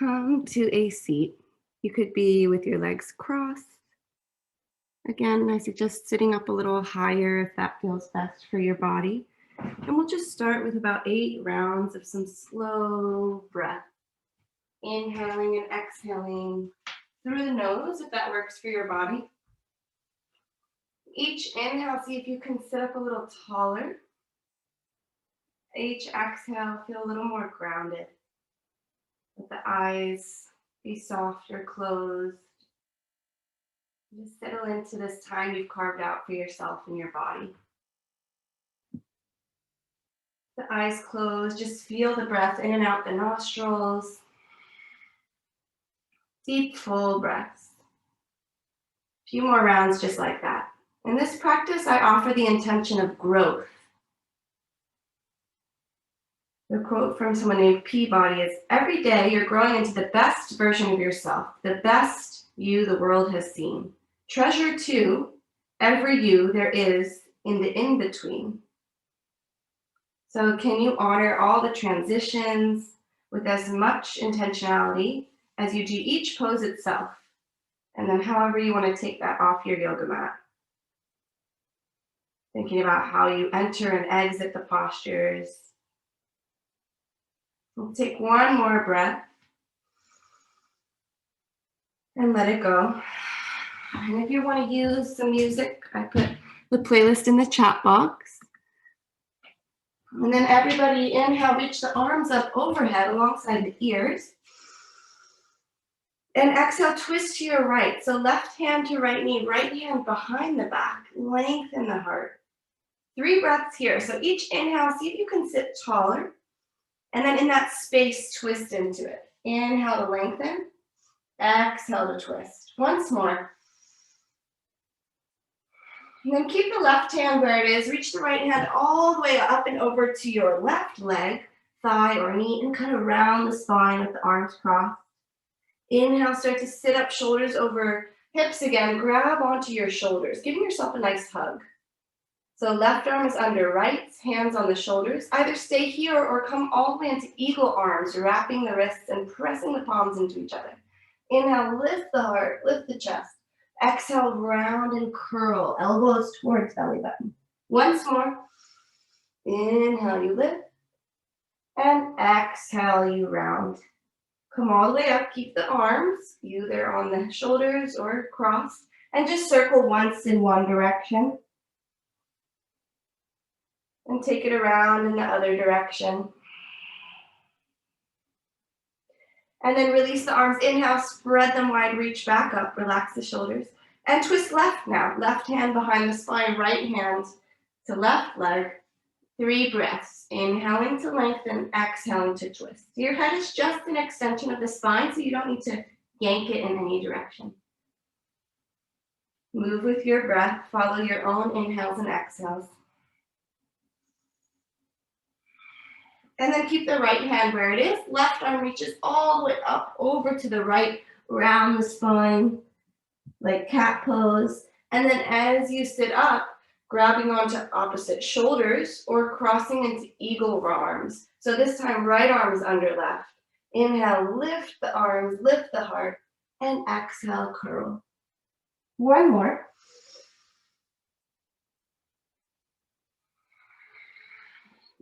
come to a seat. You could be with your legs crossed. Again, I suggest sitting up a little higher if that feels best for your body. And we'll just start with about 8 rounds of some slow breath. Inhaling and exhaling through the nose if that works for your body. Each inhale, see if you can sit up a little taller. Each exhale, feel a little more grounded. Let the eyes be soft or closed. Just settle into this time you've carved out for yourself and your body. The eyes closed, just feel the breath in and out the nostrils. Deep, full breaths. A few more rounds just like that. In this practice, I offer the intention of growth. The quote from someone named p.bodi is, "Every day you're growing into the best version of yourself, the best you the world has seen. Treasure, too, every you there is in the in-between." So can you honor all the transitions with as much intentionality as you do each pose itself? And then however you want to take that off your yoga mat. Thinking about how you enter and exit the postures. We'll take one more breath and let it go. And if you want to use some music, I put the playlist in the chat box. And then everybody inhale, reach the arms up overhead alongside the ears. And exhale, twist to your right. So left hand to right knee, right hand behind the back. Lengthen the heart. 3 breaths here. So each inhale, see if you can sit taller. And then in that space, twist into it. Inhale to lengthen. Exhale to twist. Once more. And then keep the left hand where it is. Reach the right hand all the way up and over to your left leg, thigh, or knee, and kind of round the spine with the arms crossed. Inhale, start to sit up, shoulders over hips again. Grab onto your shoulders, giving yourself a nice hug. So left arm is under right, hands on the shoulders. Either stay here or come all the way into eagle arms, wrapping the wrists and pressing the palms into each other. Inhale, lift the heart, lift the chest. Exhale, round and curl, elbows towards belly button. Once more. Inhale, you lift. And exhale, you round. Come all the way up, keep the arms, either on the shoulders or crossed, and just circle once in one direction. And take it around in the other direction. And then release the arms. Inhale, spread them wide, reach back up, relax the shoulders. And twist left now. Left hand behind the spine, right hand to left leg. 3 breaths. Inhaling to lengthen, exhaling to twist. Your head is just an extension of the spine, so you don't need to yank it in any direction. Move with your breath. Follow your own inhales and exhales. And then keep the right hand where it is. Left arm reaches all the way up over to the right, round the spine, like cat pose. And then as you sit up, grabbing onto opposite shoulders or crossing into eagle arms. So this time, right arm is under left. Inhale, lift the arms, lift the heart, and exhale, curl. One more.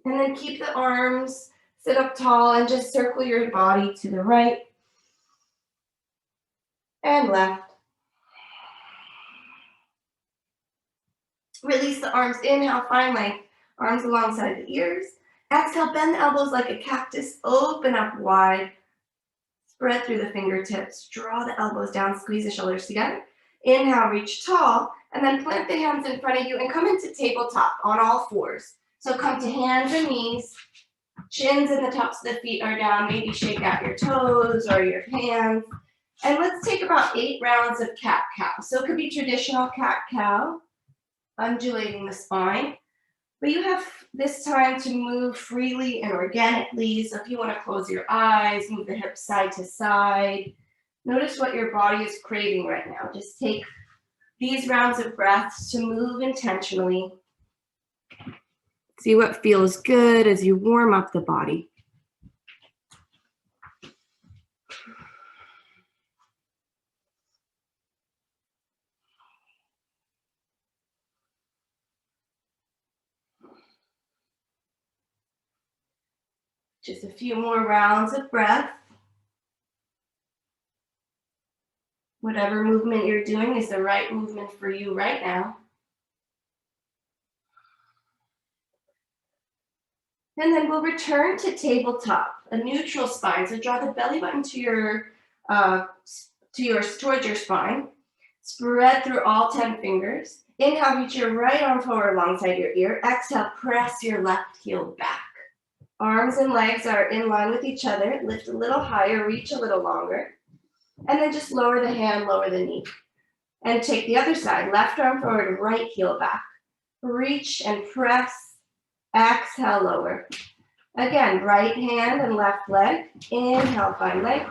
And then keep the arms, sit up tall, and just circle your body to the right and left. Release the arms, inhale, find length, arms alongside the ears. Exhale, bend the elbows like a cactus, open up wide, spread through the fingertips, draw the elbows down, squeeze the shoulders together. Inhale, reach tall, and then plant the hands in front of you and come into tabletop on all fours. So come to hands and knees, shins and the tops of the feet are down, maybe shake out your toes or your hands. And let's take about 8 rounds of cat-cow. So it could be traditional cat-cow, undulating the spine, but you have this time to move freely and organically. So if you want to close your eyes, move the hips side to side, notice what your body is craving right now. Just take these rounds of breaths to move intentionally. See what feels good as you warm up the body. Just a few more rounds of breath. Whatever movement you're doing is the right movement for you right now. And then we'll return to tabletop, a neutral spine. So draw the belly button towards your spine. Spread through all 10 fingers. Inhale, reach your right arm forward alongside your ear. Exhale, press your left heel back. Arms and legs are in line with each other. Lift a little higher, reach a little longer. And then just lower the hand, lower the knee. And take the other side. Left arm forward, right heel back. Reach and press. Exhale, lower. Again, right hand and left leg. Inhale, find leg.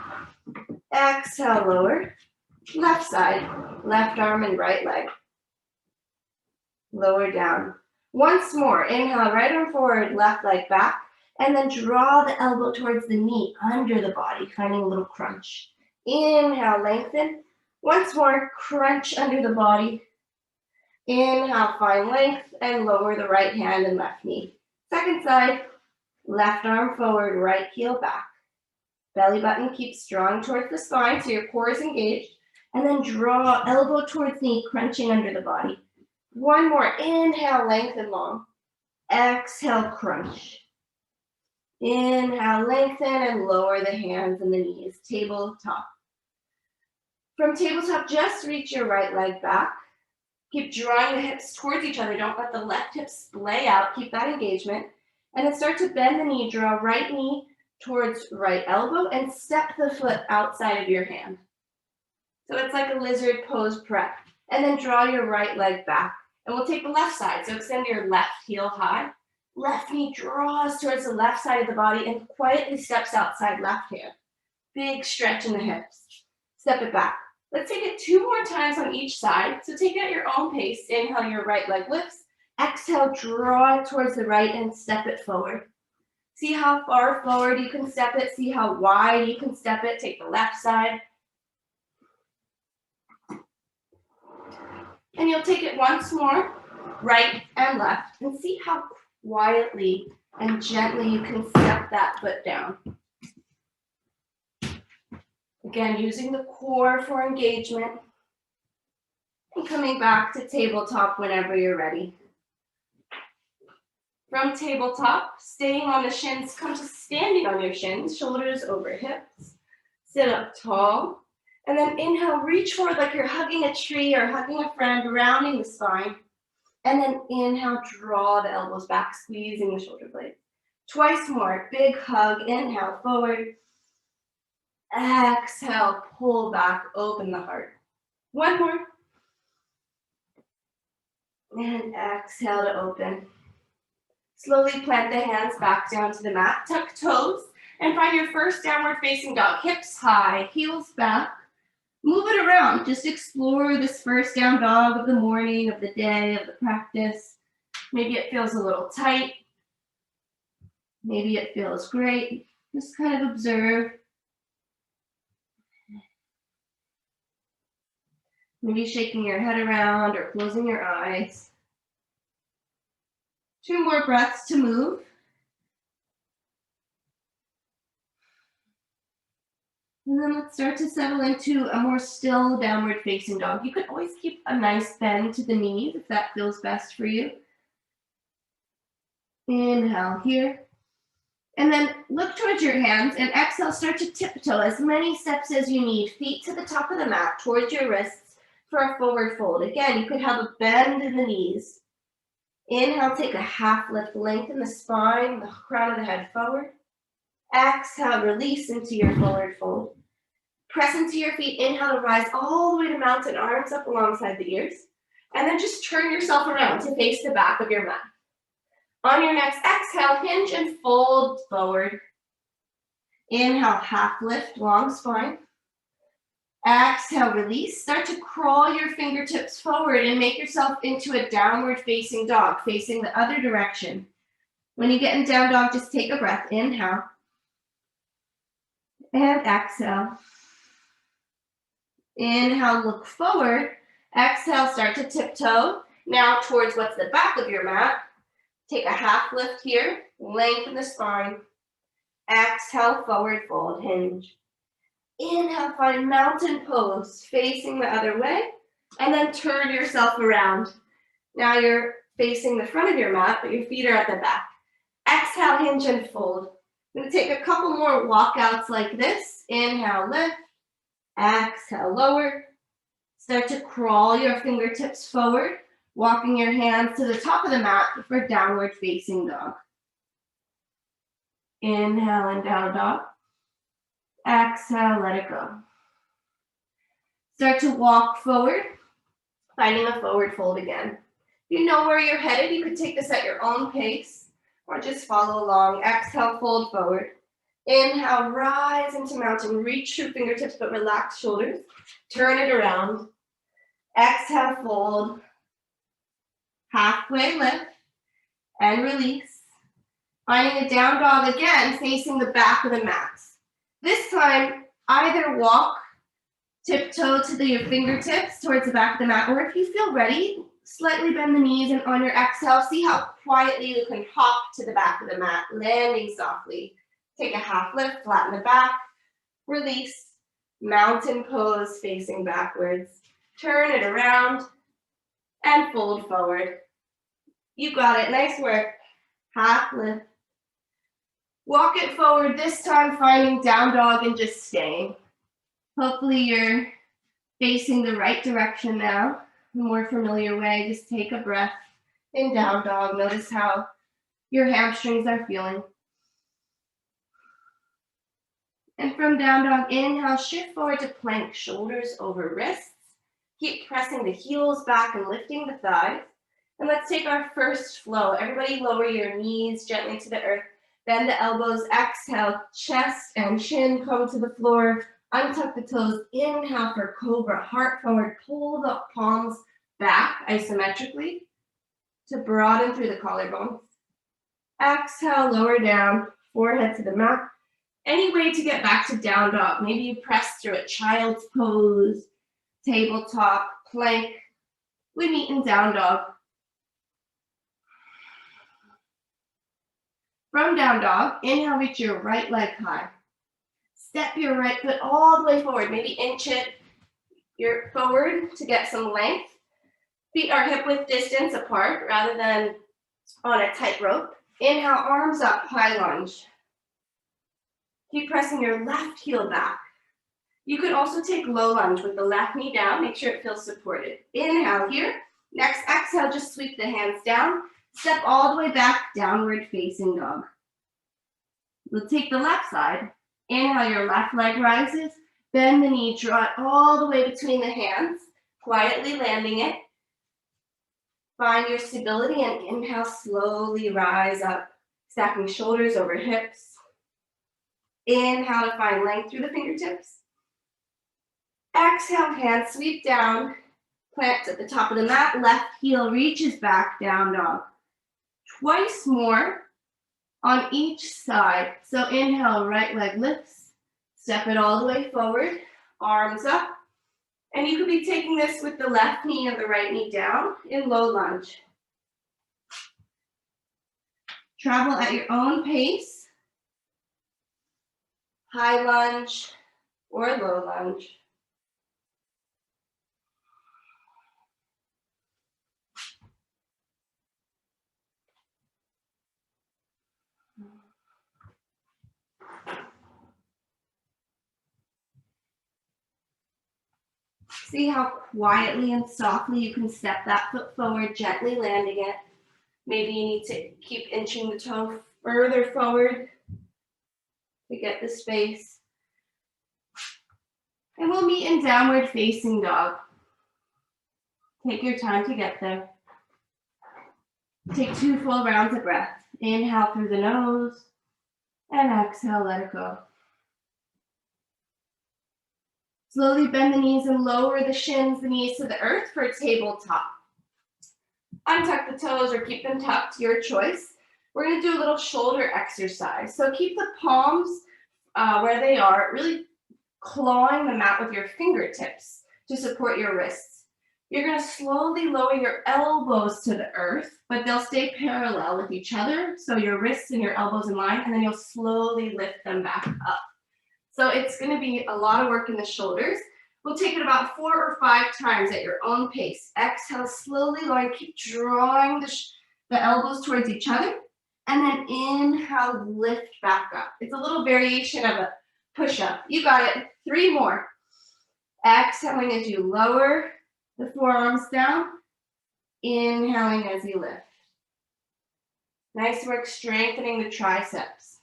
Exhale, lower. Left side, left arm and right leg. Lower down. Once more, inhale, right arm forward, left leg back. And then draw the elbow towards the knee, under the body, finding a little crunch. Inhale, lengthen. Once more, crunch under the body. Inhale, find length, and lower the right hand and left knee. Second side, left arm forward, right heel back. Belly button keeps drawing towards the spine so your core is engaged. And then draw elbow towards knee, crunching under the body. One more, inhale, lengthen long. Exhale, crunch. Inhale, lengthen, and lower the hands and the knees, tabletop. From tabletop, just reach your right leg back. Keep drawing the hips towards each other. Don't let the left hip splay out. Keep that engagement. And then start to bend the knee. Draw right knee towards right elbow and step the foot outside of your hand. So it's like a lizard pose prep. And then draw your right leg back. And we'll take the left side. So extend your left heel high. Left knee draws towards the left side of the body and quietly steps outside left hand. Big stretch in the hips. Step it back. Let's take it 2 more times on each side. So take it at your own pace. Inhale, your right leg lifts. Exhale, draw it towards the right and step it forward. See how far forward you can step it. See how wide you can step it. Take the left side. And you'll take it once more, right and left, and see how quietly and gently you can step that foot down. Again, using the core for engagement and coming back to tabletop whenever you're ready. From tabletop, staying on the shins, come to standing on your shins, shoulders over hips. Sit up tall. And then inhale, reach forward like you're hugging a tree or hugging a friend, rounding the spine. And then inhale, draw the elbows back, squeezing the shoulder blades. Twice more, big hug, inhale, forward. Exhale, pull back, open the heart. One more. And exhale to open. Slowly plant the hands back down to the mat, tuck toes, and find your first downward facing dog. Hips high, heels back. Move it around. Just explore this first down dog of the morning, of the day, of the practice. Maybe it feels a little tight. Maybe it feels great. Just kind of observe. Maybe shaking your head around or closing your eyes. 2 more breaths to move. And then let's start to settle into a more still downward facing dog. You could always keep a nice bend to the knees if that feels best for you. Inhale here. And then look towards your hands and exhale, start to tiptoe as many steps as you need. Feet to the top of the mat, towards your wrists for a forward fold. Again, you could have a bend in the knees. Inhale, take a half lift, lengthen the spine, the crown of the head forward. Exhale, release into your forward fold. Press into your feet. Inhale to rise all the way to mountain, arms up alongside the ears. And then just turn yourself around to face the back of your mat. On your next exhale, hinge and fold forward. Inhale, half lift, long spine. Exhale, release. Start to crawl your fingertips forward and make yourself into a downward facing dog, facing the other direction. When you get in down dog, just take a breath. Inhale. And exhale. Inhale, look forward. Exhale, start to tiptoe. Now towards what's the back of your mat. Take a half lift here. Lengthen the spine. Exhale, forward fold, hinge. Inhale, find mountain pose, facing the other way, and then turn yourself around. Now you're facing the front of your mat, but your feet are at the back. Exhale, hinge and fold. I'm gonna take a couple more walkouts like this. Inhale, lift. Exhale, lower. Start to crawl your fingertips forward, walking your hands to the top of the mat for downward facing dog. Inhale and down dog. Exhale, let it go. Start to walk forward, finding a forward fold again. If you know where you're headed, you could take this at your own pace or just follow along. Exhale, fold forward. Inhale, rise into mountain. Reach through fingertips, but relax shoulders. Turn it around. Exhale, fold. Halfway lift and release. Finding a down dog again, facing the back of the mat. This time, either walk, tiptoe to your fingertips towards the back of the mat, or if you feel ready, slightly bend the knees, and on your exhale, see how quietly you can hop to the back of the mat, landing softly. Take a half lift, flatten the back, release, mountain pose facing backwards. Turn it around and fold forward. You got it, nice work. Half lift. Walk it forward, this time finding down dog and just staying. Hopefully you're facing the right direction now, a more familiar way. Just take a breath in down dog. Notice how your hamstrings are feeling. And from down dog, inhale, shift forward to plank, shoulders over wrists. Keep pressing the heels back and lifting the thighs. And let's take our first flow. Everybody lower your knees gently to the earth. Bend the elbows, exhale, chest and chin come to the floor. Untuck the toes, inhale for cobra, heart forward, pull the palms back isometrically to broaden through the collarbones. Exhale, lower down, forehead to the mat. Any way to get back to down dog. Maybe you press through a child's pose, tabletop, plank. We meet in down dog. From down dog, inhale, reach your right leg high. Step your right foot all the way forward. Maybe inch it forward to get some length. Feet are hip width distance apart rather than on a tightrope. Inhale, arms up, high lunge. Keep pressing your left heel back. You could also take low lunge with the left knee down. Make sure it feels supported. Inhale here. Next exhale, just sweep the hands down. Step all the way back, downward facing dog. We'll take the left side. Inhale, your left leg rises. Bend the knee, draw it all the way between the hands. Quietly landing it. Find your stability and inhale, slowly rise up. Stacking shoulders over hips. Inhale to find length through the fingertips. Exhale, hands sweep down. Plant at the top of the mat. Left heel reaches back, down dog. Twice more on each side. So inhale, right leg lifts. Step it all the way forward. Arms up. And you could be taking this with the left knee and the right knee down in low lunge. Travel at your own pace. High lunge or low lunge. See how quietly and softly you can step that foot forward, gently landing it. Maybe you need to keep inching the toe further forward to get the space. And we'll meet in downward facing dog. Take your time to get there. Take 2 full rounds of breath. Inhale through the nose and exhale, let it go. Slowly bend the knees and lower the shins, the knees to the earth for tabletop. Untuck the toes or keep them tucked, your choice. We're going to do a little shoulder exercise. So keep the palms where they are, really clawing the mat with your fingertips to support your wrists. You're going to slowly lower your elbows to the earth, but they'll stay parallel with each other. So your wrists and your elbows in line, and then you'll slowly lift them back up. So it's going to be a lot of work in the shoulders. We'll take it about 4 or 5 times at your own pace. Exhale, slowly lower, keep drawing the elbows towards each other. And then inhale, lift back up. It's a little variation of a push-up. You got it. 3 more. Exhaling as you lower the forearms down. Inhaling as you lift. Nice work strengthening the triceps.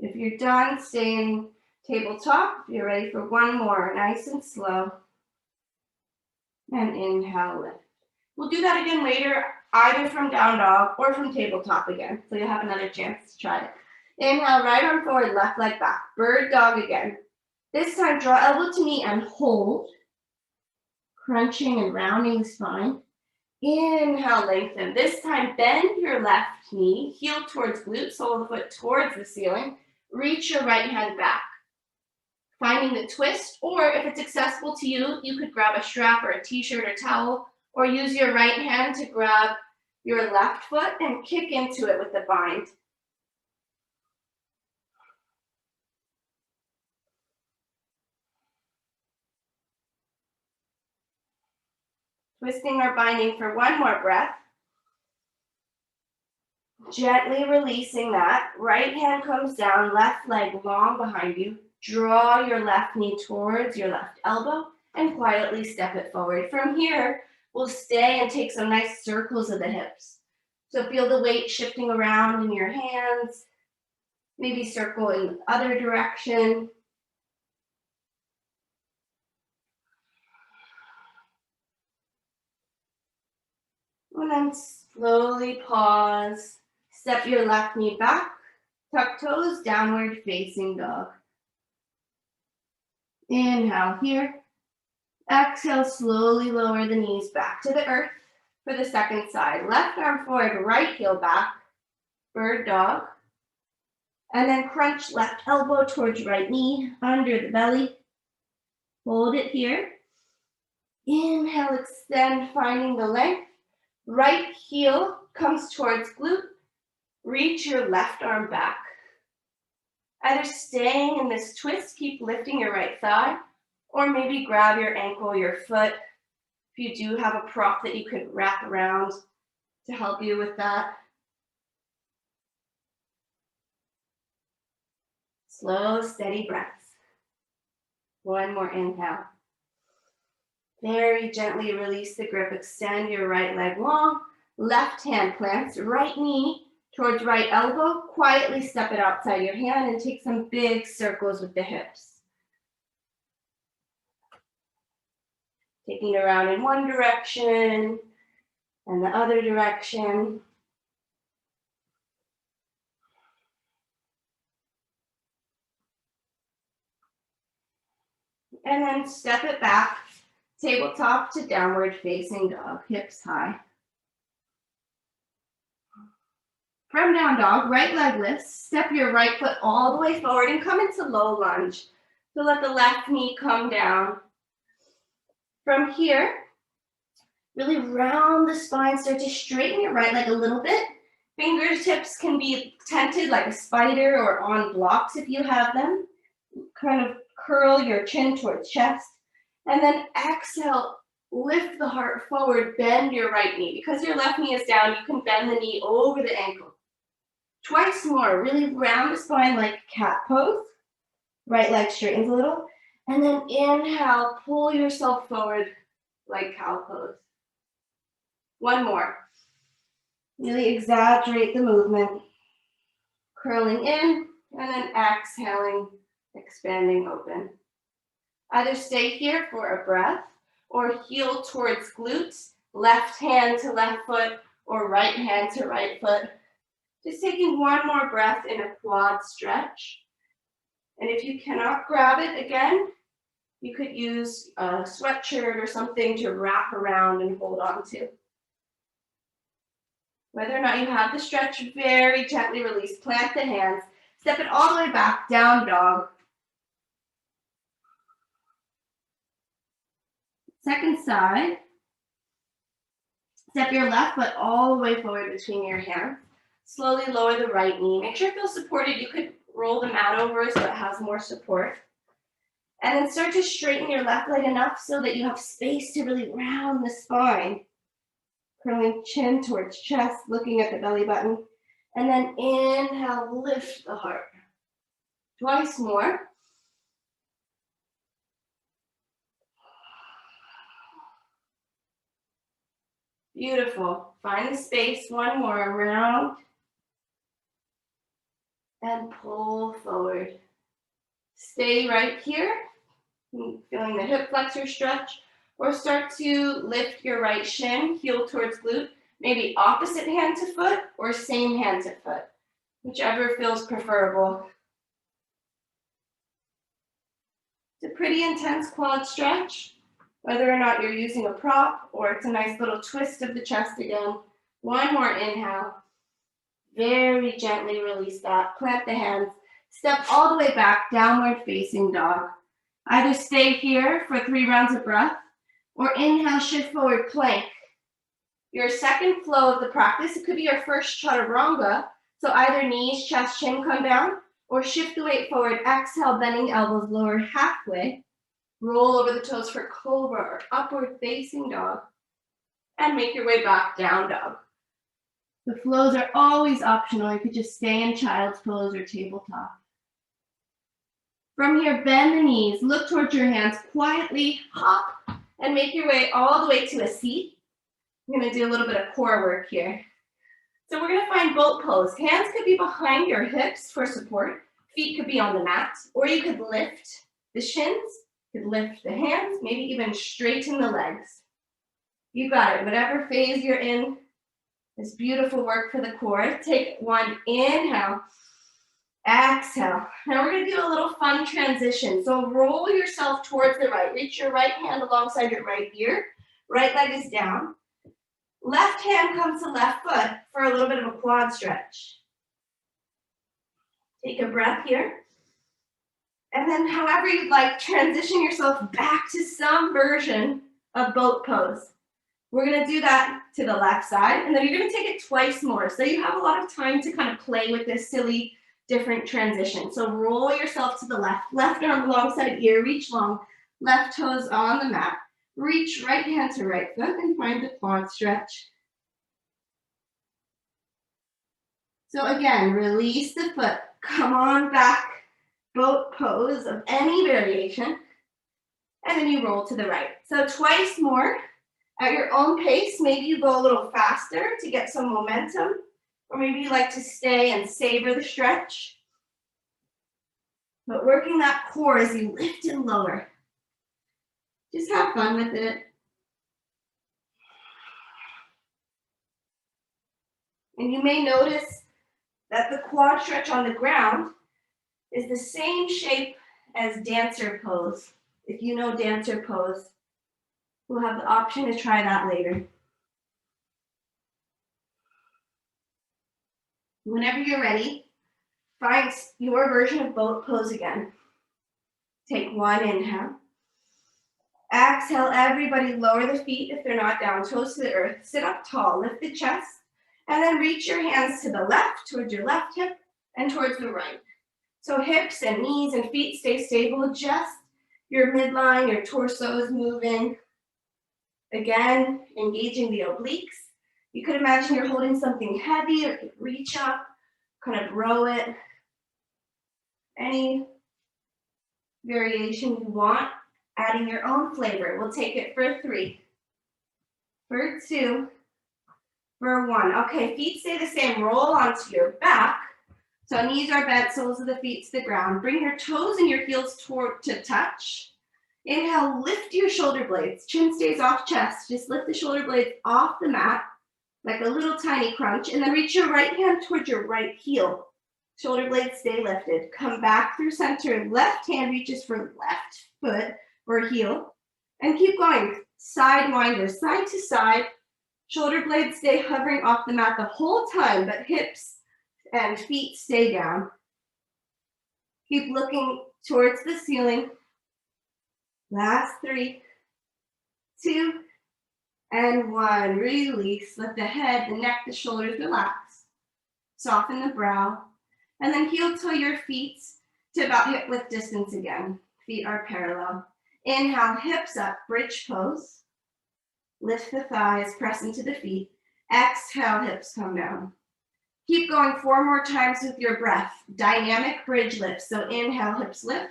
If you're done, stay in tabletop. If you're ready for one more, nice and slow. And inhale, lift. We'll do that again later, either from down dog or from tabletop again. So you'll have another chance to try it. Inhale, right arm forward, left leg back. Bird dog again. This time, draw elbow to knee and hold. Crunching and rounding the spine. Inhale, lengthen. This time, bend your left knee, heel towards glute, sole of the foot towards the ceiling. Reach your right hand back. Finding the twist, or if it's accessible to you, you could grab a strap or a t-shirt or towel, or use your right hand to grab your left foot and kick into it with the bind. Twisting or binding for one more breath. Gently releasing that. Right hand comes down, left leg long behind you. Draw your left knee towards your left elbow and quietly step it forward. From here, we'll stay and take some nice circles of the hips. So feel the weight shifting around in your hands. Maybe circle in the other direction. And then slowly pause. Step your left knee back. Tuck toes, downward facing dog. Inhale here. Exhale, slowly lower the knees back to the earth for the second side. Left arm forward, right heel back. Bird dog. And then crunch left elbow towards right knee, under the belly. Hold it here. Inhale, extend, finding the length. Right heel comes towards glute. Reach your left arm back. Either staying in this twist, keep lifting your right thigh, or maybe grab your ankle, your foot. If you do have a prop that you could wrap around to help you with that. Slow, steady breaths. One more inhale. Very gently release the grip. Extend your right leg long. Left hand plants, right knee towards right elbow. Quietly step it outside your hand and take some big circles with the hips. Taking it around in one direction and the other direction. And then step it back, tabletop to downward facing dog, hips high. From down dog, right leg lifts, step your right foot all the way forward and come into low lunge. So let the left knee come down. From here, really round the spine, start to straighten your right leg a little bit. Fingertips can be tented like a spider or on blocks if you have them. Kind of curl your chin towards chest. And then exhale, lift the heart forward, bend your right knee. Because your left knee is down, you can bend the knee over the ankle. Twice more, really round the spine like cat pose. Right leg straightens a little. And then inhale, pull yourself forward like cow pose. One more. Really exaggerate the movement. Curling in and then exhaling, expanding open. Either stay here for a breath or heel towards glutes, left hand to left foot or right hand to right foot. Just taking one more breath in a quad stretch. And if you cannot grab it again, you could use a sweatshirt or something to wrap around and hold on to. Whether or not you have the stretch, very gently release. Plant the hands. Step it all the way back, down dog. Second side. Step your left foot all the way forward between your hands. Slowly lower the right knee. Make sure it feels supported. You could roll the mat over so it has more support. And then start to straighten your left leg enough so that you have space to really round the spine. Curling chin towards chest, looking at the belly button. And then inhale, lift the heart. Twice more. Beautiful. Find the space. One more. Around. And pull forward. Stay right here. Feeling the hip flexor stretch. Or start to lift your right shin, heel towards glute. Maybe opposite hand to foot or same hand to foot. Whichever feels preferable. It's a pretty intense quad stretch. Whether or not you're using a prop or it's a nice little twist of the chest again. One more inhale. Very gently release that. Plant the hands. Step all the way back, downward facing dog. Either stay here for 3 rounds of breath or inhale, shift forward, plank. Your second flow of the practice, it could be your first chaturanga. So either knees, chest, chin come down or shift the weight forward. Exhale, bending elbows lower halfway. Roll over the toes for cobra or upward facing dog. And make your way back, down dog. The flows are always optional. You could just stay in child's pose or tabletop. From here, bend the knees, look towards your hands, quietly hop, and make your way all the way to a seat. I'm gonna do a little bit of core work here. So we're gonna find boat pose. Hands could be behind your hips for support. Feet could be on the mat, or you could lift the shins, you could lift the hands, maybe even straighten the legs. You got it, whatever phase you're in. This beautiful work for the core. Take one inhale, exhale. Now we're gonna do a little fun transition. So roll yourself towards the right. Reach your right hand alongside your right ear. Right leg is down. Left hand comes to left foot for a little bit of a quad stretch. Take a breath here. And then however you'd like, transition yourself back to some version of boat pose. We're gonna do that to the left side, and then you're gonna take it twice more. So you have a lot of time to kind of play with this silly, different transition. So roll yourself to the left arm alongside ear, reach long, left toes on the mat. Reach right hand to right foot and find the quad stretch. So again, release the foot, come on back, boat pose of any variation, and then you roll to the right. So twice more. At your own pace, maybe you go a little faster to get some momentum, or maybe you like to stay and savor the stretch. But working that core as you lift and lower. Just have fun with it. And you may notice that the quad stretch on the ground is the same shape as dancer pose. If you know dancer pose, we'll have the option to try that later. Whenever you're ready, find your version of boat pose again. Take one inhale. Exhale, everybody lower the feet if they're not down, toes to the earth. Sit up tall, lift the chest, and then reach your hands to the left, towards your left hip, and towards the right. So hips and knees and feet stay stable, just your midline, your torso is moving. Again, engaging the obliques. You could imagine you're holding something heavy, or you reach up, kind of row it. Any variation you want, adding your own flavor. We'll take it for 3, for 2, for 1. Okay, feet stay the same. Roll onto your back. So knees are bent, soles of the feet to the ground. Bring your toes and your heels toward to touch. Inhale, lift your shoulder blades. Chin stays off chest. Just lift the shoulder blades off the mat, like a little tiny crunch. And then reach your right hand towards your right heel. Shoulder blades stay lifted. Come back through center. Left hand reaches for left foot or heel. And keep going. Side winder, side to side. Shoulder blades stay hovering off the mat the whole time, but hips and feet stay down. Keep looking towards the ceiling. Last 3, 2, and 1. Release. Let the head, the neck, the shoulders relax. Soften the brow. And then heel toe your feet to about hip width distance again. Feet are parallel. Inhale, hips up, bridge pose. Lift the thighs, press into the feet. Exhale, hips come down. Keep going 4 more times with your breath. Dynamic bridge lifts. So inhale, hips lift.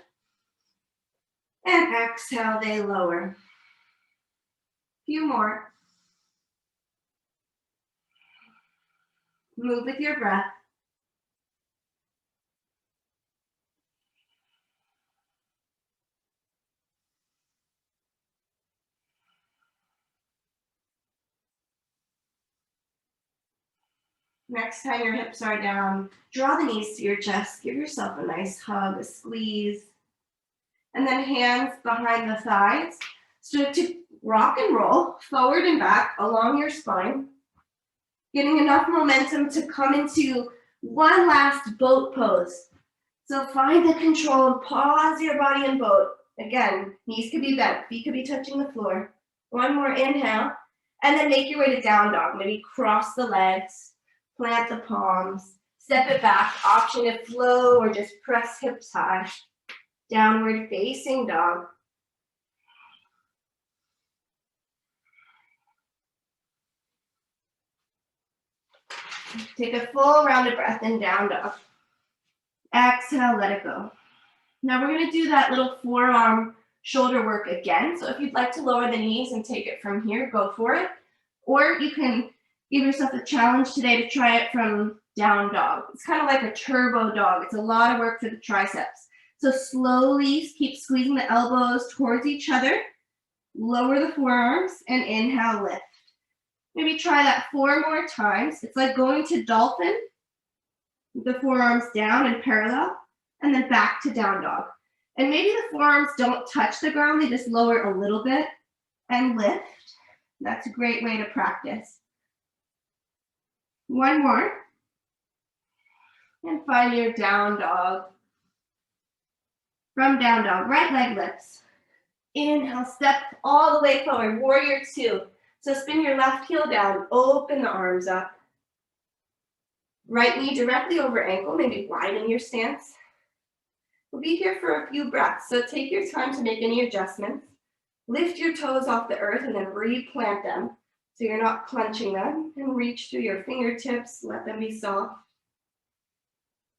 And exhale, they lower. Few more. Move with your breath. Next time your hips are down, draw the knees to your chest. Give yourself a nice hug, a squeeze. And then hands behind the thighs. So to rock and roll forward and back along your spine. Getting enough momentum to come into one last boat pose. So find the control and pause your body in boat. Again, knees could be bent, feet could be touching the floor. One more inhale, and then make your way to down dog. Maybe cross the legs, plant the palms, step it back. Option to flow or just press hips high. Downward facing dog. Take a full round of breath in down dog. Exhale, let it go. Now we're going to do that little forearm shoulder work again. So if you'd like to lower the knees and take it from here, go for it. Or you can give yourself a challenge today to try it from down dog. It's kind of like a turbo dog. It's a lot of work for the triceps. So slowly keep squeezing the elbows towards each other. Lower the forearms and inhale, lift. Maybe try that 4 more times. It's like going to dolphin. The forearms down and parallel, and then back to down dog. And maybe the forearms don't touch the ground, they just lower a little bit and lift. That's a great way to practice. 1 more. And find your down dog. From down dog, right leg lifts. Inhale, step all the way forward, warrior 2. So spin your left heel down, open the arms up. Right knee directly over ankle, maybe widen your stance. We'll be here for a few breaths, so take your time to make any adjustments. Lift your toes off the earth and then replant them so you're not clenching them. And reach through your fingertips, let them be soft.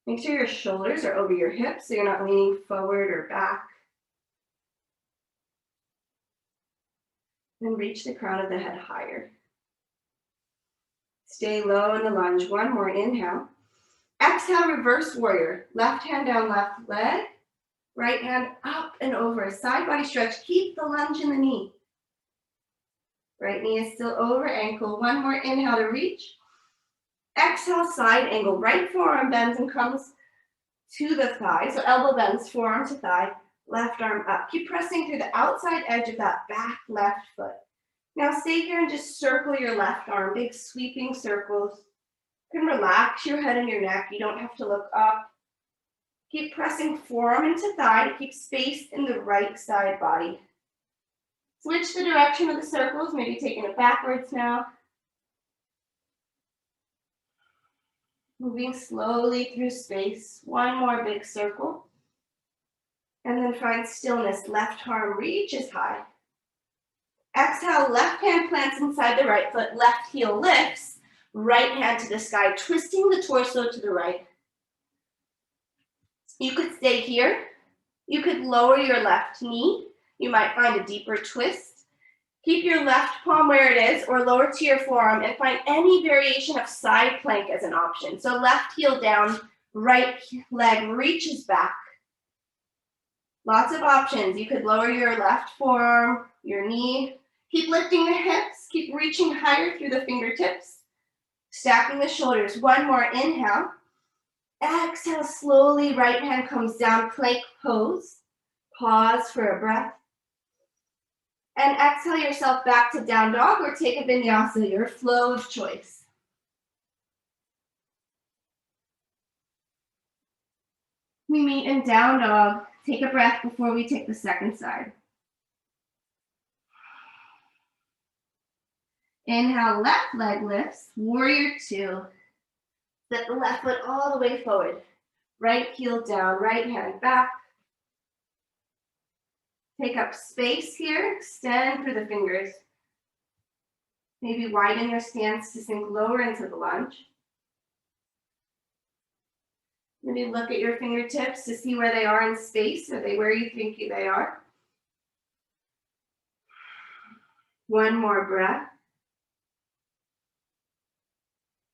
Make sure your shoulders are over your hips so you're not leaning forward or back. Then reach the crown of the head higher. Stay low in the lunge. 1 more inhale. Exhale, reverse warrior. Left hand down left leg. Right hand up and over. Side body stretch. Keep the lunge in the knee. Right knee is still over ankle. 1 more inhale to reach. Exhale, side angle. Right forearm bends and comes to the thigh. So elbow bends, forearm to thigh. Left arm up. Keep pressing through the outside edge of that back left foot. Now stay here and just circle your left arm, big sweeping circles. You can relax your head and your neck. You don't have to look up. Keep pressing forearm into thigh to keep space in the right side body. Switch the direction of the circles, maybe taking it backwards now. Moving slowly through space. 1 more big circle. And then find stillness. Left arm reaches high. Exhale, left hand plants inside the right foot, left heel lifts, right hand to the sky, twisting the torso to the right. You could stay here. You could lower your left knee. You might find a deeper twist. Keep your left palm where it is or lower to your forearm and find any variation of side plank as an option. So left heel down, right leg reaches back. Lots of options. You could lower your left forearm, your knee. Keep lifting the hips. Keep reaching higher through the fingertips. Stacking the shoulders. 1 more inhale. Exhale slowly. Right hand comes down, plank pose. Pause for a breath. And exhale yourself back to down dog or take a vinyasa, your flow of choice. We meet in down dog. Take a breath before we take the second side. Inhale, left leg lifts, warrior two. Step the left foot all the way forward. Right heel down, right hand back. Take up space here, extend through the fingers. Maybe widen your stance to sink lower into the lunge. Maybe look at your fingertips to see where they are in space. Are they where you think they are? One more breath.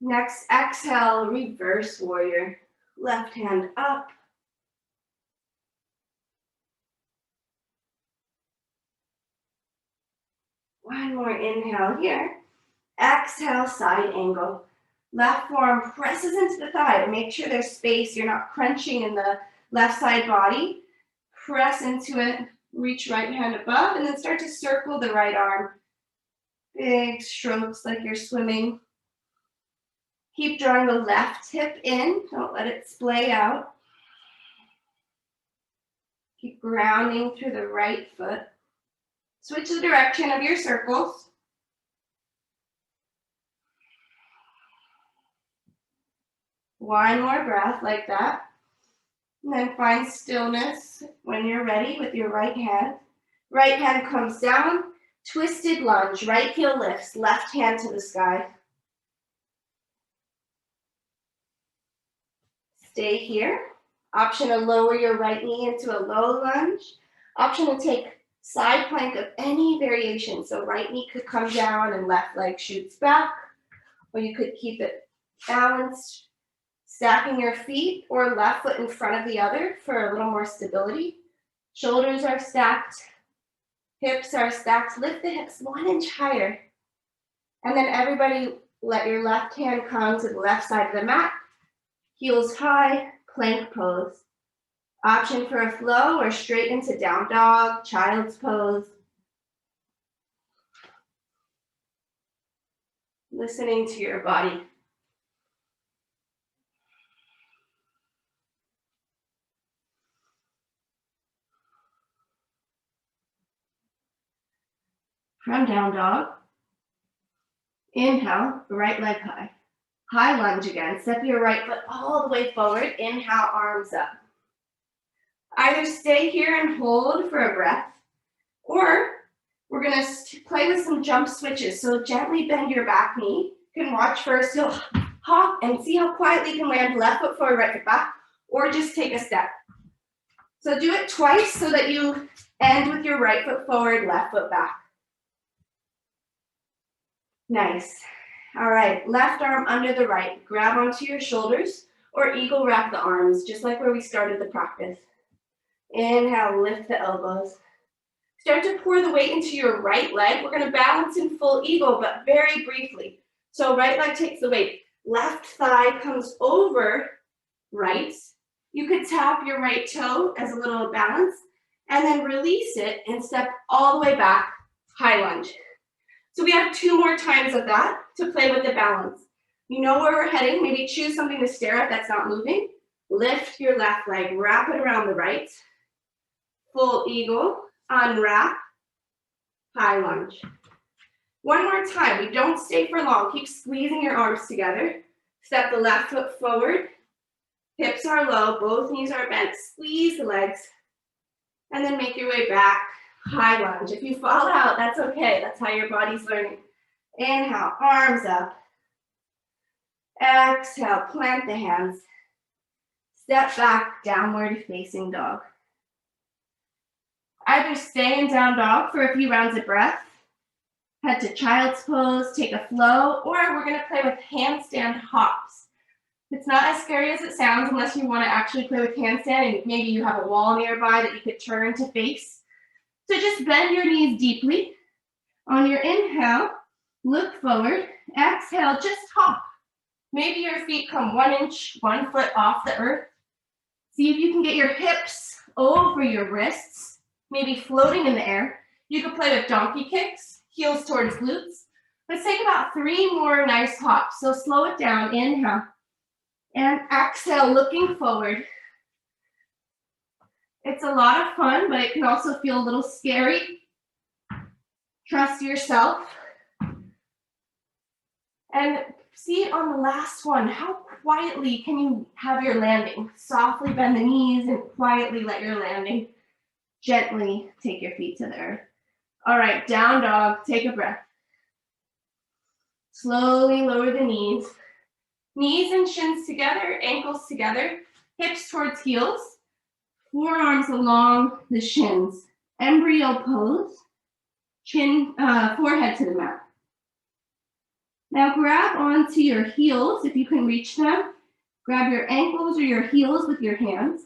Next, exhale, reverse warrior. Left hand up. One more inhale here. Exhale, side angle. Left forearm presses into the thigh to make sure there's space. You're not crunching in the left side body. Press into it. Reach right hand above and then start to circle the right arm. Big strokes like you're swimming. Keep drawing the left hip in. Don't let it splay out. Keep grounding through the right foot. Switch the direction of your circles. One more breath like that. And then find stillness when you're ready with your right hand. Right hand comes down, twisted lunge, right heel lifts, left hand to the sky. Stay here. Option to lower your right knee into a low lunge. Option to take side plank of any variation. So right knee could come down and left leg shoots back. Or you could keep it balanced, stacking your feet or left foot in front of the other for a little more stability. Shoulders are stacked. Hips are stacked. Lift the hips 1 inch higher. And then everybody let your left hand come to the left side of the mat. Heels high, plank pose. Option for a flow or straight into down dog, child's pose. Listening to your body. From down dog, inhale, right leg high. High lunge again, step your right foot all the way forward, inhale, arms up. Either stay here and hold for a breath, or we're gonna play with some jump switches. So gently bend your back knee. You can watch first, you'll hop and see how quietly you can land left foot forward, right foot back, or just take a step. So do it twice so that you end with your right foot forward, left foot back. Nice. All right, left arm under the right. Grab onto your shoulders or eagle wrap the arms, just like where we started the practice. Inhale, lift the elbows. Start to pour the weight into your right leg. We're gonna balance in full eagle, but very briefly. So right leg takes the weight. Left thigh comes over right. You could tap your right toe as a little balance and then release it and step all the way back, high lunge. So we have 2 more times of that to play with the balance. You know where we're heading. Maybe choose something to stare at that's not moving. Lift your left leg, wrap it around the right. Full eagle, unwrap, high lunge. One more time. We don't stay for long. Keep squeezing your arms together. Step the left foot forward. Hips are low, both knees are bent. Squeeze the legs. And then make your way back. High lunge. If you fall out, that's okay. That's how your body's learning. Inhale, arms up. Exhale, plant the hands. Step back, downward facing dog. Either stay in down dog for a few rounds of breath, head to child's pose, take a flow, or we're gonna play with handstand hops. It's not as scary as it sounds unless you wanna actually play with handstand and maybe you have a wall nearby that you could turn to face. So just bend your knees deeply. On your inhale, look forward. Exhale, just hop. Maybe your feet come 1 inch, 1 foot off the earth. See if you can get your hips over your wrists, maybe floating in the air. You could play with donkey kicks, heels towards glutes. Let's take about 3 more nice hops. So slow it down, inhale. And exhale, looking forward. It's a lot of fun, but it can also feel a little scary. Trust yourself. And see on the last one, how quietly can you have your landing? Softly bend the knees and quietly let your landing gently take your feet to the earth. All right, down dog, take a breath. Slowly lower the knees. Knees and shins together, ankles together, hips towards heels, forearms along the shins. Embryo pose, forehead to the mat. Now grab onto your heels if you can reach them. Grab your ankles or your heels with your hands.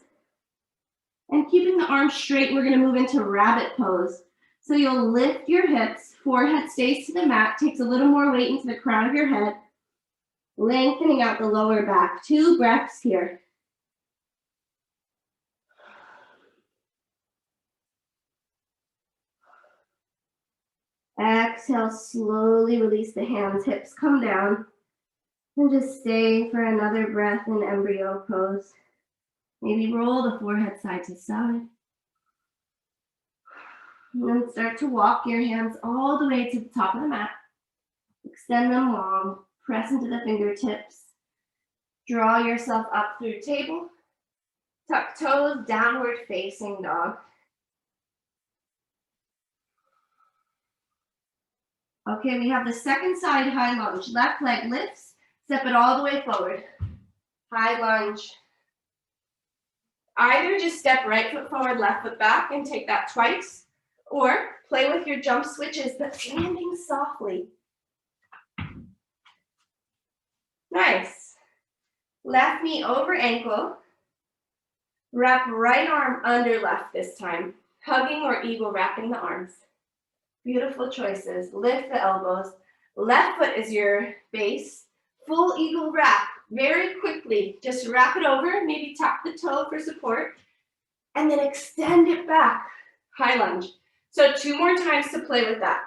And keeping the arms straight, we're gonna move into rabbit pose. So you'll lift your hips, forehead stays to the mat, takes a little more weight into the crown of your head, lengthening out the lower back. 2 breaths here. Exhale, slowly release the hands, hips come down. And just stay for another breath in embryo pose. Maybe roll the forehead side to side. And then start to walk your hands all the way to the top of the mat. Extend them long, press into the fingertips. Draw yourself up through table. Tuck toes, downward facing dog. Okay, we have the second side high lunge. Left leg lifts, step it all the way forward. High lunge. Either just step right foot forward, left foot back, and take that twice, or play with your jump switches, but landing softly. Nice. Left knee over ankle. Wrap right arm under left this time. Hugging or eagle wrapping the arms. Beautiful choices. Lift the elbows. Left foot is your base. Full eagle wrap. Very quickly, just wrap it over, maybe tap the toe for support, and then extend it back. High lunge. So 2 more times to play with that.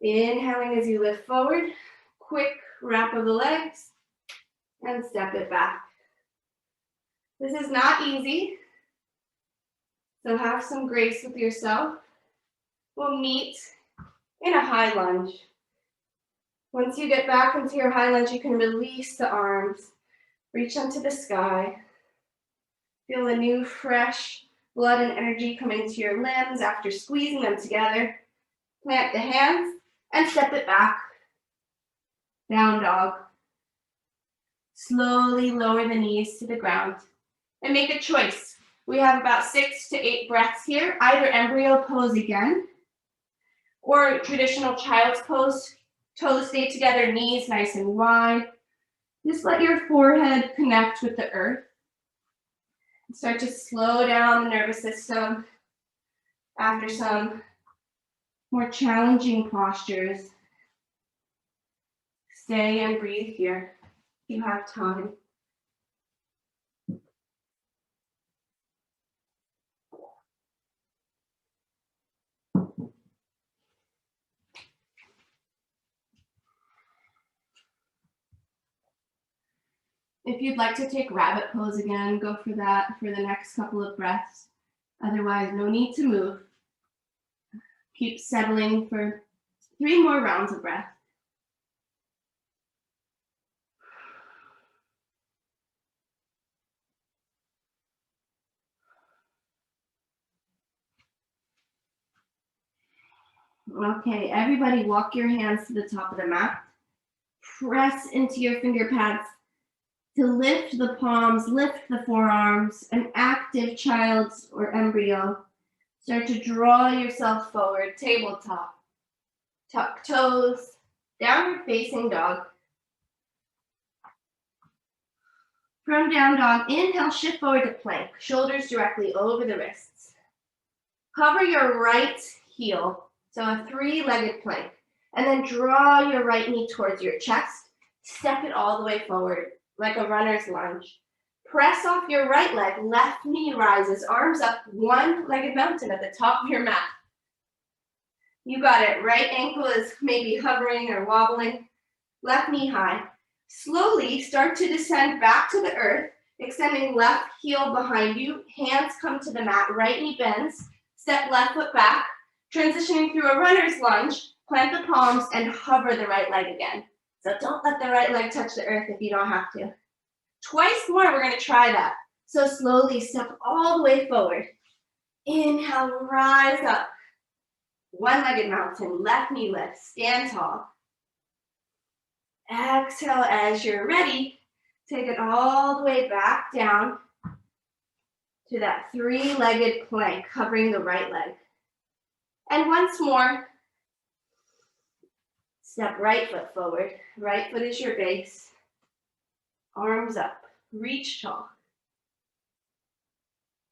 Inhaling as you lift forward. Quick wrap of the legs, and step it back. This is not easy, so have some grace with yourself. We'll meet in a high lunge. Once you get back into your high lunge, you can release the arms, reach them to the sky. Feel the new fresh blood and energy come into your limbs after squeezing them together. Plant the hands and step it back. Down dog. Slowly lower the knees to the ground and make a choice. We have about 6 to 8 breaths here, either embryo pose again or traditional child's pose. Toes stay together, knees nice and wide. Just let your forehead connect with the earth. Start to slow down the nervous system after some more challenging postures. Stay and breathe here if you have time. If you'd like to take rabbit pose again, go for that for the next couple of breaths. Otherwise, no need to move. Keep settling for 3 more rounds of breath. Okay, everybody walk your hands to the top of the mat. Press into your finger pads to lift the palms, lift the forearms, an active child's or embryo. Start to draw yourself forward, tabletop. Tuck toes, downward facing dog. From down dog, inhale, shift forward to plank, shoulders directly over the wrists. Cover your right heel, so a 3-legged plank, and then draw your right knee towards your chest. Step it all the way forward, like a runner's lunge. Press off your right leg, left knee rises, arms up, 1-legged mountain at the top of your mat. You got it. Right ankle is maybe hovering or wobbling. Left knee high. Slowly start to descend back to the earth. Extending left heel behind you, hands come to the mat, right knee bends, step left foot back, transitioning through a runner's lunge, plant the palms and hover the right leg again. So don't let the right leg touch the earth if you don't have to. Twice more, we're gonna try that. So slowly step all the way forward. Inhale, rise up. One-legged mountain, left knee lifts, stand tall. Exhale as you're ready. Take it all the way back down to that three-legged plank, covering the right leg. And once more, step right foot forward. Right foot is your base. Arms up, reach tall.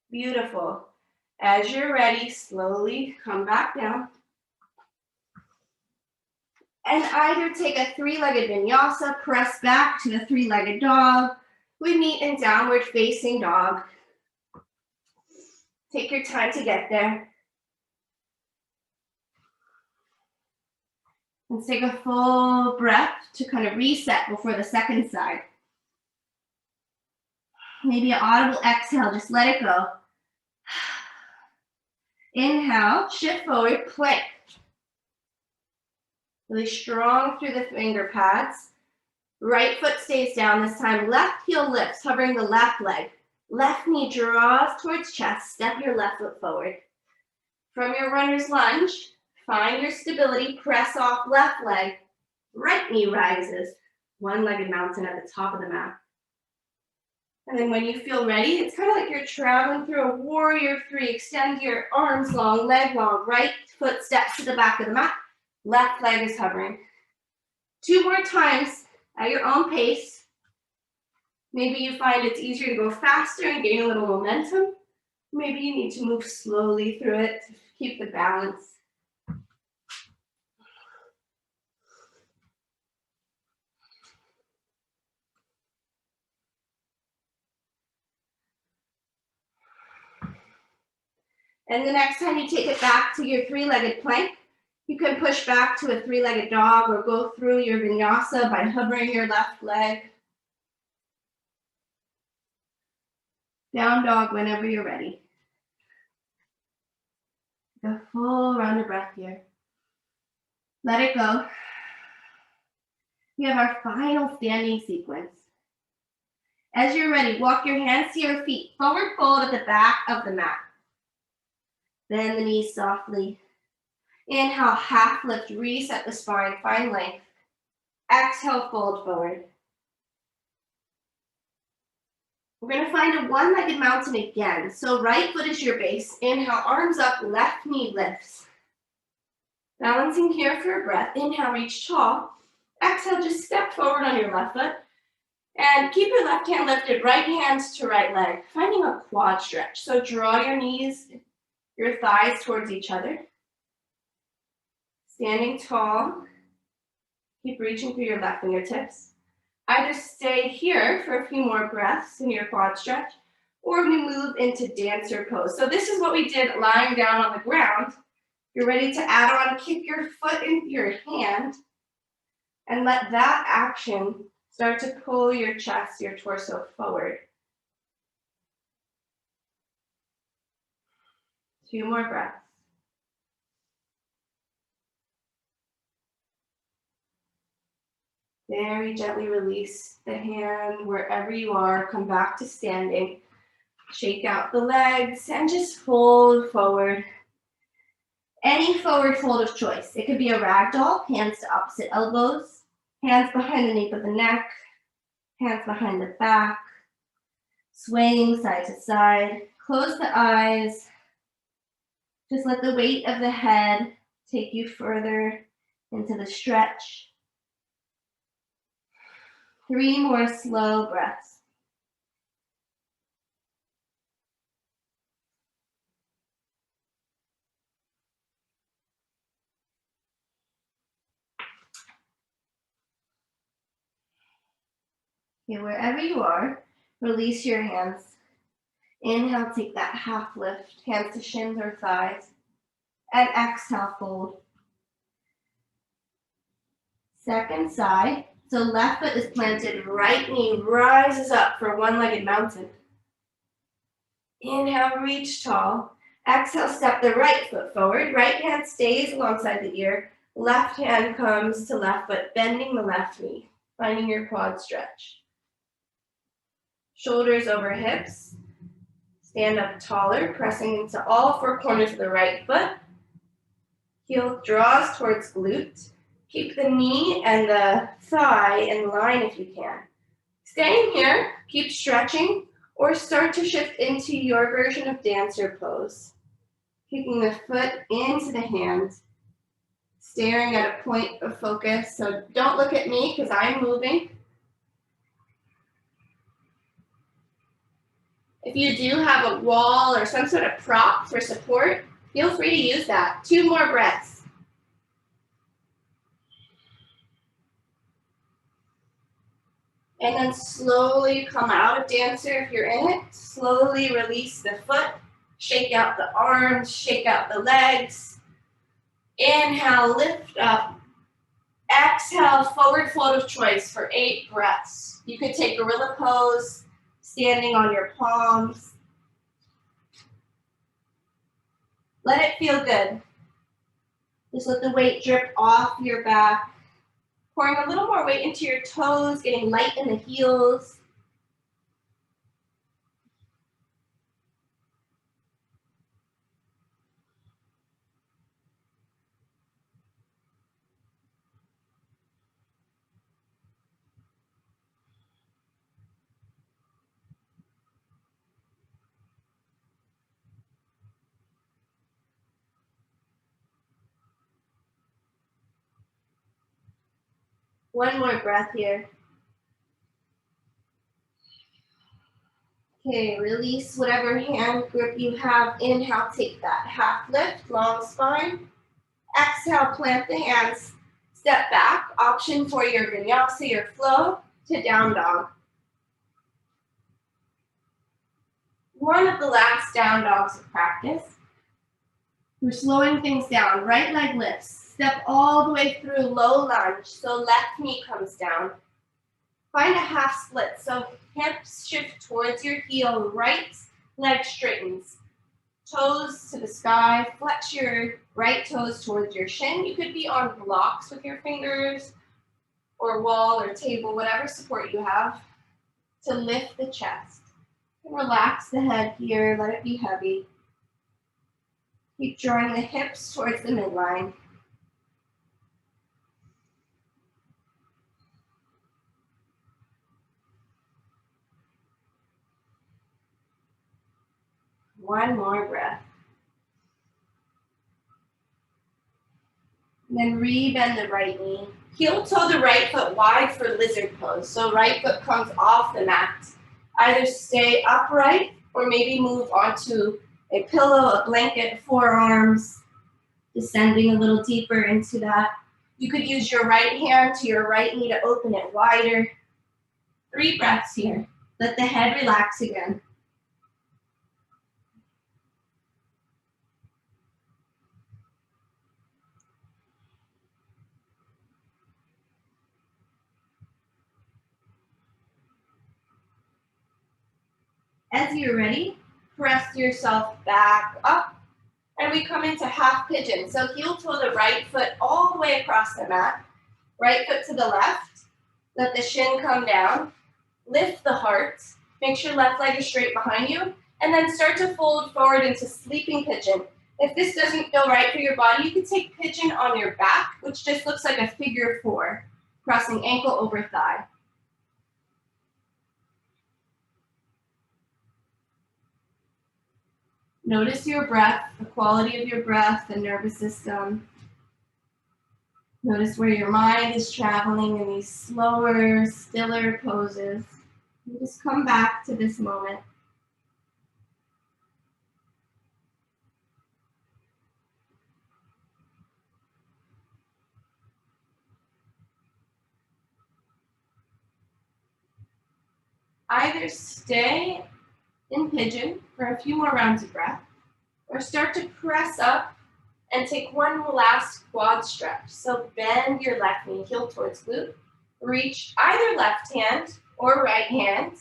Beautiful. As you're ready, slowly come back down. And either take a three-legged vinyasa, press back to the three-legged dog. We meet in downward facing dog. Take your time to get there. Let's take a full breath to kind of reset before the second side. Maybe an audible exhale, just let it go. Inhale, shift forward, plank. Really strong through the finger pads. Right foot stays down this time. Left heel lifts, hovering the left leg. Left knee draws towards chest. Step your left foot forward. From your runner's lunge, find your stability. Press off left leg. Right knee rises. One-legged mountain at the top of the mat. And then when you feel ready, it's kind of like you're traveling through a warrior three. Extend your arms long, leg long. Right foot steps to the back of the mat. Left leg is hovering. 2 more times at your own pace. Maybe you find it's easier to go faster and gain a little momentum. Maybe you need to move slowly through it to keep the balance. And the next time you take it back to your three-legged plank, you can push back to a three-legged dog or go through your vinyasa by hovering your left leg. Down dog whenever you're ready. Take a full round of breath here. Let it go. We have our final standing sequence. As you're ready, walk your hands to your feet. Forward fold at the back of the mat. Bend the knees softly. Inhale, half lift, reset the spine, find length. Exhale, fold forward. We're gonna find a one-legged mountain again. So right foot is your base. Inhale, arms up, left knee lifts. Balancing here for a breath. Inhale, reach tall. Exhale, just step forward on your left foot. And keep your left hand lifted, right hand to right leg. Finding a quad stretch. So draw your knees, your thighs towards each other. Standing tall. Keep reaching through your left fingertips. Either stay here for a few more breaths in your quad stretch, or we move into dancer pose. So this is what we did lying down on the ground. You're ready to add on, kick your foot into your hand, and let that action start to pull your chest, your torso forward. 2 more breaths. Very gently release the hand wherever you are. Come back to standing. Shake out the legs and just fold forward. Any forward fold of choice. It could be a ragdoll, hands to opposite elbows, hands behind the nape of the neck, hands behind the back, swaying side to side. Close the eyes. Just let the weight of the head take you further into the stretch. 3 more slow breaths. Okay, wherever you are, release your hands. Inhale, take that half lift, hands to shins or thighs. And exhale, fold. Second side, So left foot is planted, right knee rises up for one-legged mountain. Inhale, reach tall. Exhale, step the right foot forward. Right hand stays alongside the ear. Left hand comes to left foot, bending the left knee, finding your quad stretch. Shoulders over hips. Stand up taller, pressing into all four corners of the right foot. Heel draws towards glute. Keep the knee and the thigh in line if you can. Staying here, keep stretching, or start to shift into your version of dancer pose. Keeping the foot into the hand, staring at a point of focus. So don't look at me because I'm moving. If you do have a wall or some sort of prop for support, feel free to use that. 2 more breaths. And then slowly come out of dancer if you're in it. Slowly release the foot. Shake out the arms, shake out the legs. Inhale, lift up. Exhale, forward fold of choice for 8 breaths. You could take gorilla pose, standing on your palms. Let it feel good. Just let the weight drip off your back. Pouring a little more weight into your toes, getting light in the heels. One more breath here. Okay, release whatever hand grip you have. Inhale, take that half lift, long spine. Exhale, plant the hands, step back. Option for your vinyasa, your flow, to down dog. One of the last down dogs of practice. We're slowing things down. Right leg lifts. Step all the way through low lunge, so left knee comes down. Find a half split, so hips shift towards your heel, right leg straightens. Toes to the sky, flex your right toes towards your shin. You could be on blocks with your fingers, or wall or table, whatever support you have, to lift the chest. And relax the head here, let it be heavy. Keep drawing the hips towards the midline. One more breath. And then re-bend the right knee. Heel toe the right foot wide for lizard pose. So right foot comes off the mat. Either stay upright or maybe move onto a pillow, a blanket, forearms, descending a little deeper into that. You could use your right hand to your right knee to open it wider. 3 breaths here. Let the head relax again. As you're ready, press yourself back up, and we come into half pigeon. So heel toe the right foot all the way across the mat, right foot to the left, let the shin come down, lift the heart, make sure left leg is straight behind you, and then start to fold forward into sleeping pigeon. If this doesn't feel right for your body, you can take pigeon on your back, which just looks like a figure 4, crossing ankle over thigh. Notice your breath, the quality of your breath, the nervous system. Notice where your mind is traveling in these slower, stiller poses. And just come back to this moment. Either stay in pigeon for a few more rounds of breath, or start to press up and take one last quad stretch. So bend your left knee, heel towards glute. Reach either left hand or right hand.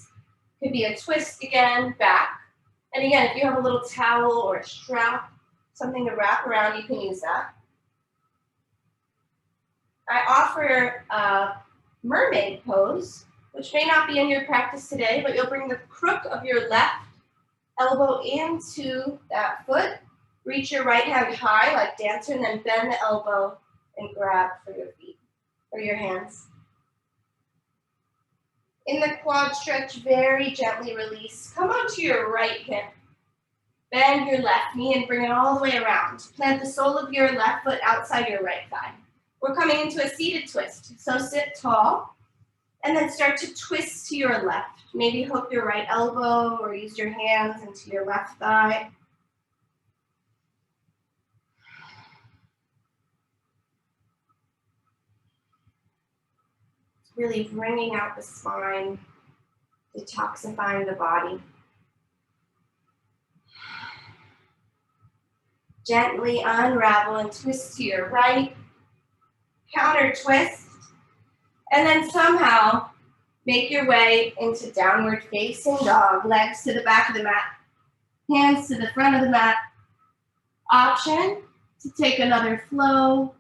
Could be a twist again, back. And again, if you have a little towel or a strap, something to wrap around, you can use that. I offer a mermaid pose, which may not be in your practice today, but you'll bring the crook of your left elbow into that foot. Reach your right hand high like dancer, and then bend the elbow and grab for your feet or your hands. In the quad stretch, very gently release. Come onto your right hip. Bend your left knee and bring it all the way around. Plant the sole of your left foot outside your right thigh. We're coming into a seated twist. So sit tall and then start to twist to your left. Maybe hook your right elbow or use your hands into your left thigh. Really wringing out the spine, detoxifying the body. Gently unravel and twist to your right, counter twist, and then somehow make your way into downward facing dog. Legs to the back of the mat, hands to the front of the mat. Option to take another flow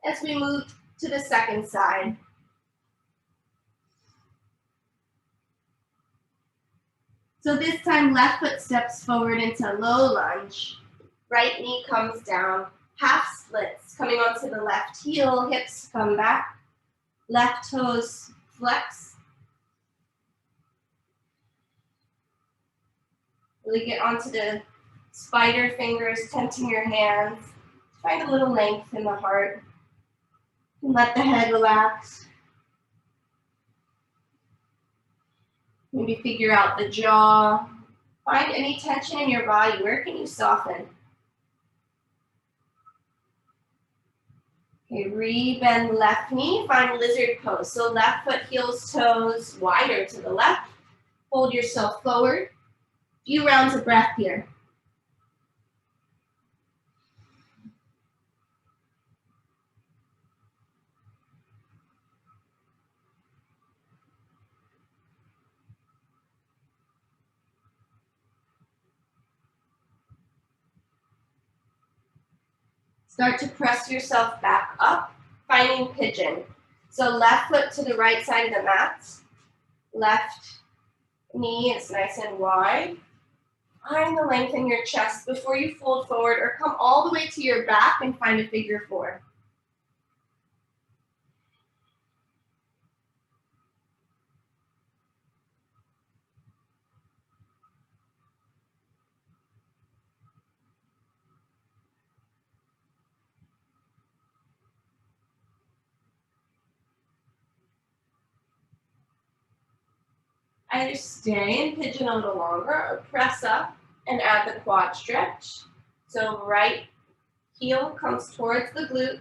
as we move to the second side. So this time, left foot steps forward into low lunge. Right knee comes down, half splits, coming onto the left heel, hips come back, left toes flex. Really get onto the spider fingers, tenting your hands. Find a little length in the heart. And let the head relax. Maybe figure out the jaw. Find any tension in your body. Where can you soften? Okay, re-bend left knee. Find lizard pose. So left foot, heels, toes wider to the left. Hold yourself forward. Few rounds of breath here. Start to press yourself back up, finding pigeon. So left foot to the right side of the mat. Left knee is nice and wide. Find the length in your chest before you fold forward or come all the way to your back and find a figure four. Either stay in pigeon a little longer or press up and add the quad stretch. So right heel comes towards the glute.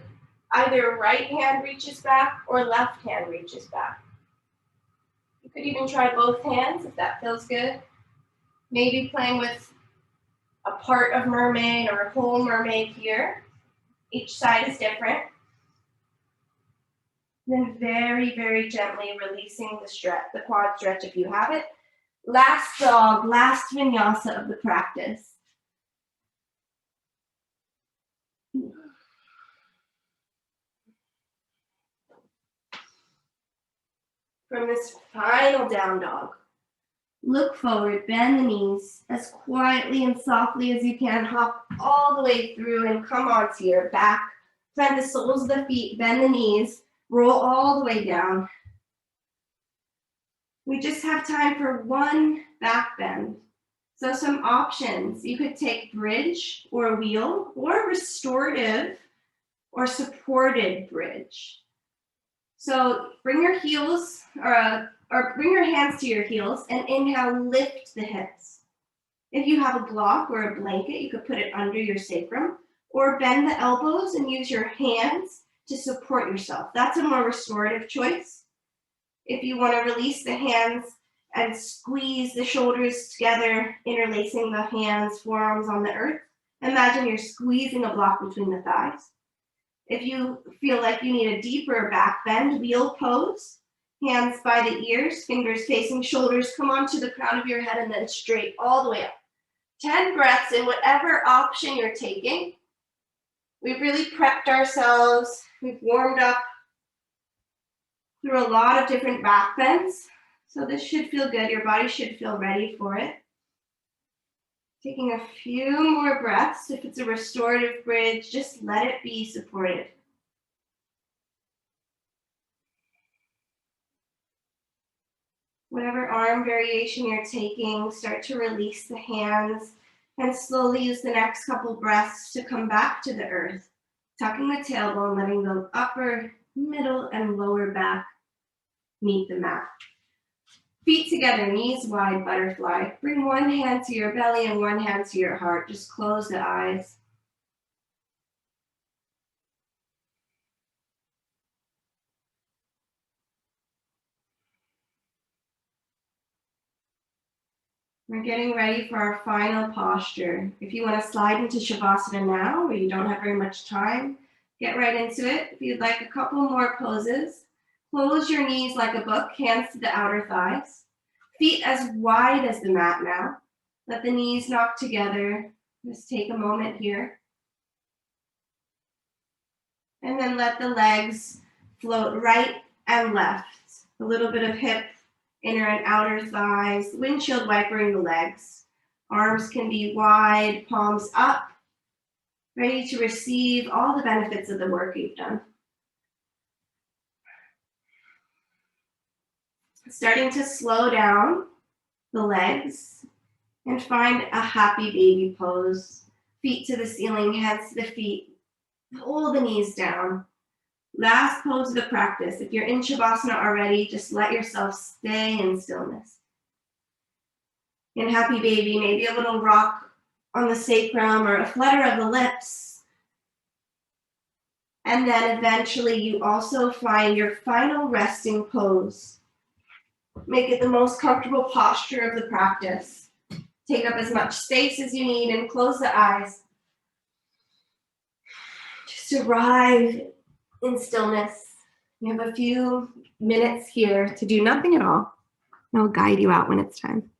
Either right hand reaches back or left hand reaches back. You could even try both hands if that feels good. Maybe playing with a part of mermaid or a whole mermaid here. Each side is different. Then very, very gently releasing the stretch, the quad stretch if you have it. Last dog, last vinyasa of the practice. From this final down dog, look forward, bend the knees as quietly and softly as you can. Hop all the way through and come onto your back. Plant the soles of the feet, bend the knees. Roll all the way down. We just have time for one back bend. So some options. You could take bridge or wheel or restorative or supported bridge. So bring your heels or bring your hands to your heels and inhale, lift the hips. If you have a block or a blanket, you could put it under your sacrum or bend the elbows and use your hands to support yourself. That's a more restorative choice. If you want to release the hands and squeeze the shoulders together, interlacing the hands, forearms on the earth, imagine you're squeezing a block between the thighs. If you feel like you need a deeper back bend, wheel pose. Hands by the ears, fingers facing shoulders, come onto the crown of your head and then straight all the way up. 10 breaths in whatever option you're taking. We've really prepped ourselves. We've warmed up through a lot of different back bends. So this should feel good. Your body should feel ready for it. Taking a few more breaths. If it's a restorative bridge, just let it be supported. Whatever arm variation you're taking, start to release the hands and slowly use the next couple breaths to come back to the earth. Tucking the tailbone, letting the upper, middle, and lower back meet the mat. Feet together, knees wide, butterfly. Bring one hand to your belly and one hand to your heart. Just close the eyes. We're getting ready for our final posture. If you want to slide into Shavasana now, or you don't have very much time, get right into it. If you'd like a couple more poses, close your knees like a book, hands to the outer thighs. Feet as wide as the mat now. Let the knees knock together. Just take a moment here. And then let the legs float right and left. A little bit of hip, inner and outer thighs, windshield wipering the legs. Arms can be wide, palms up, ready to receive all the benefits of the work you've done. Starting to slow down the legs and find a happy baby pose. Feet to the ceiling, heads to the feet. Pull the knees down. Last pose of the practice. If you're in Shavasana already, just let yourself stay in stillness. In happy baby, maybe a little rock on the sacrum or a flutter of the lips. And then eventually you also find your final resting pose. Make it the most comfortable posture of the practice. Take up as much space as you need and close the eyes. Just arrive in stillness. You have a few minutes here to do nothing at all. And I'll guide you out when it's time.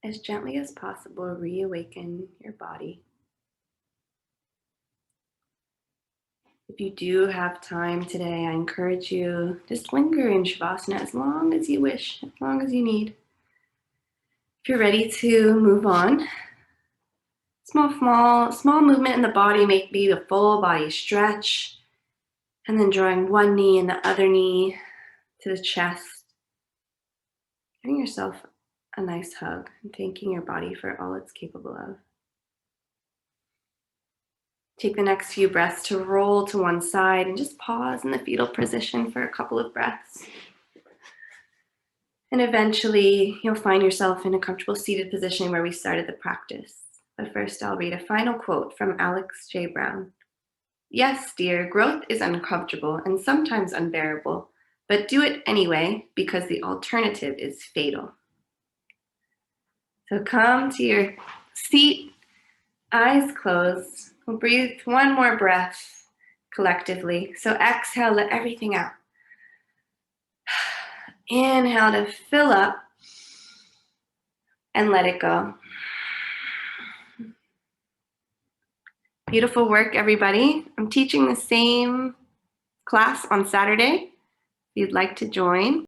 as gently as possible, reawaken your body. If you do have time today, I encourage you just linger in Shavasana as long as you wish, as long as you need. If you're ready to move on, small movement in the body, maybe a full body stretch, and then drawing one knee and the other knee to the chest. Giving yourself a nice hug and thanking your body for all it's capable of. Take the next few breaths to roll to one side and just pause in the fetal position for a couple of breaths. And eventually you'll find yourself in a comfortable seated position where we started the practice. But first I'll read a final quote from Alex J. Brown. Yes, dear, growth is uncomfortable and sometimes unbearable, but do it anyway because the alternative is fatal. So come to your seat, eyes closed. We'll breathe one more breath collectively. So exhale, let everything out. Inhale to fill up and let it go. Beautiful work, everybody. I'm teaching the same class on Saturday. If you'd like to join.